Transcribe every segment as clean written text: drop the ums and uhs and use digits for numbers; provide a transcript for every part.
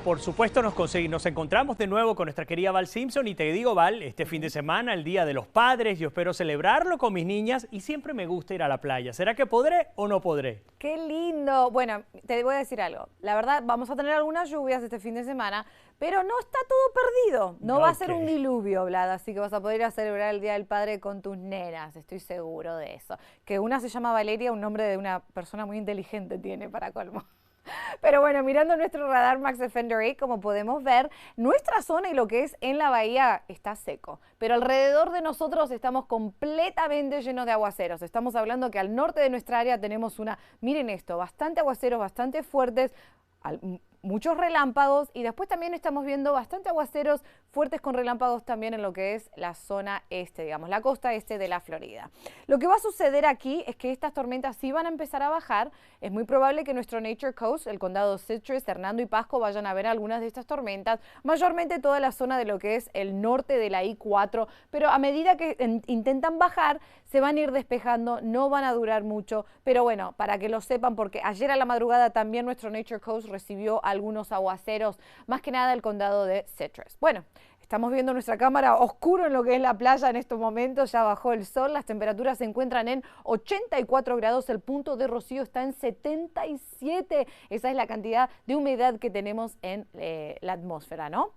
Por supuesto, nos encontramos de nuevo con nuestra querida Val Simpson y te digo, Val, este fin de semana, el Día de los Padres, yo espero celebrarlo con mis niñas y siempre me gusta ir a la playa. ¿Será que podré o no podré? ¡Qué lindo! Bueno, te voy a decir algo. La verdad, vamos a tener algunas lluvias este fin de semana, pero no está todo perdido. No va a ser un diluvio, Vlad, así que vas a poder ir a celebrar el Día del Padre con tus nenas. Estoy seguro de eso. Que una se llama Valeria, un nombre de una persona muy inteligente tiene, para colmo. Pero bueno, mirando nuestro radar Max Defender 8, como podemos ver, nuestra zona y lo que es en la bahía está seco. Pero alrededor de nosotros estamos completamente llenos de aguaceros. Estamos hablando que al norte de nuestra área tenemos miren esto, bastante aguaceros, bastante fuertes, muchos relámpagos y después también estamos viendo bastante aguaceros fuertes con relámpagos también en lo que es la zona este, digamos, la costa este de la Florida. Lo que va a suceder aquí es que estas tormentas sí van a empezar a bajar. Es muy probable que nuestro Nature Coast, el condado Citrus, Hernando y Pasco vayan a ver algunas de estas tormentas, mayormente toda la zona de lo que es el norte de la I-4, pero a medida que intentan bajar, se van a ir despejando, no van a durar mucho, pero bueno, para que lo sepan, porque ayer a la madrugada también nuestro Nature Coast recibió algunos aguaceros, más que nada el condado de Citrus. Bueno, estamos viendo nuestra cámara oscuro en lo que es la playa en estos momentos, ya bajó el sol, las temperaturas se encuentran en 84 grados, el punto de rocío está en 77, esa es la cantidad de humedad que tenemos en la atmósfera, ¿no?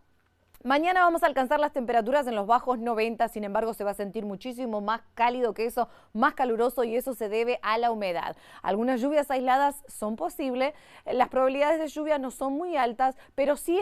Mañana vamos a alcanzar las temperaturas en los bajos 90, sin embargo se va a sentir muchísimo más cálido que eso, más caluroso y eso se debe a la humedad. Algunas lluvias aisladas son posibles, las probabilidades de lluvia no son muy altas, pero sí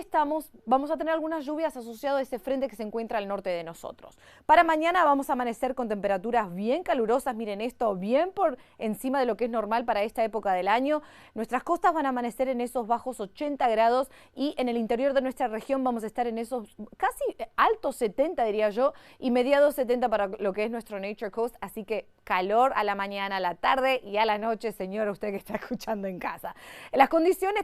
vamos a tener algunas lluvias asociadas a ese frente que se encuentra al norte de nosotros. Para mañana vamos a amanecer con temperaturas bien calurosas, miren esto, bien por encima de lo que es normal para esta época del año. Nuestras costas van a amanecer en esos bajos 80 grados y en el interior de nuestra región vamos a estar en esos casi altos 70 diría yo y mediados 70 para lo que es nuestro Nature Coast, así que calor a la mañana, a la tarde y a la noche, señor, usted que está escuchando en casa. Las condiciones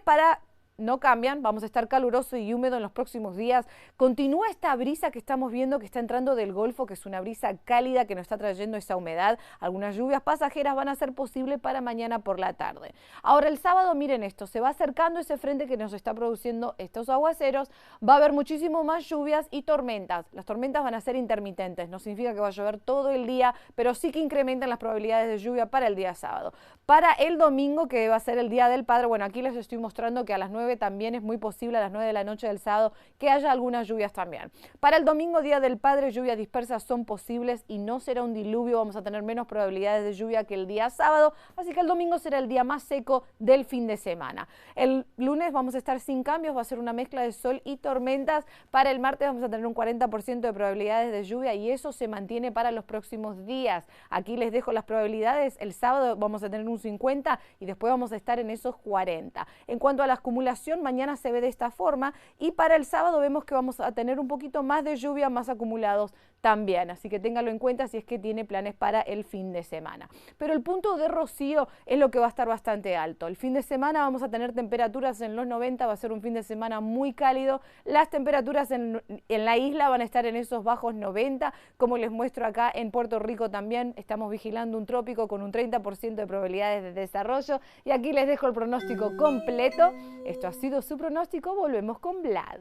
no cambian, vamos a estar caluroso y húmedo en los próximos días. Continúa esta brisa que estamos viendo que está entrando del Golfo, que es una brisa cálida que nos está trayendo esa humedad. Algunas lluvias pasajeras van a ser posibles para mañana por la tarde. Ahora el sábado, miren esto, se va acercando ese frente que nos está produciendo estos aguaceros. Va a haber muchísimo más lluvias y tormentas. Las tormentas van a ser intermitentes, no significa que va a llover todo el día, pero sí que incrementan las probabilidades de lluvia para el día sábado. Para el domingo, que va a ser el Día del Padre, bueno, aquí les estoy mostrando que a las 9 también es muy posible, a las 9 de la noche del sábado, que haya algunas lluvias también. Para el domingo, Día del Padre, lluvias dispersas son posibles y no será un diluvio, vamos a tener menos probabilidades de lluvia que el día sábado, así que el domingo será el día más seco del fin de semana. El lunes vamos a estar sin cambios, va a ser una mezcla de sol y tormentas. Para el martes vamos a tener un 40% de probabilidades de lluvia y eso se mantiene para los próximos días. Aquí les dejo las probabilidades, el sábado vamos a tener un 50 y después vamos a estar en esos 40. En cuanto a la acumulación, mañana se ve de esta forma y para el sábado vemos que vamos a tener un poquito más de lluvia, más acumulados también, así que téngalo en cuenta si es que tiene planes para el fin de semana. Pero el punto de rocío es lo que va a estar bastante alto. El fin de semana vamos a tener temperaturas en los 90, va a ser un fin de semana muy cálido. Las temperaturas en la isla van a estar en esos bajos 90, como les muestro acá en Puerto Rico también estamos vigilando un trópico con un 30% de probabilidades de desarrollo y aquí les dejo el pronóstico completo. Esto ha sido su pronóstico, volvemos con Vlad.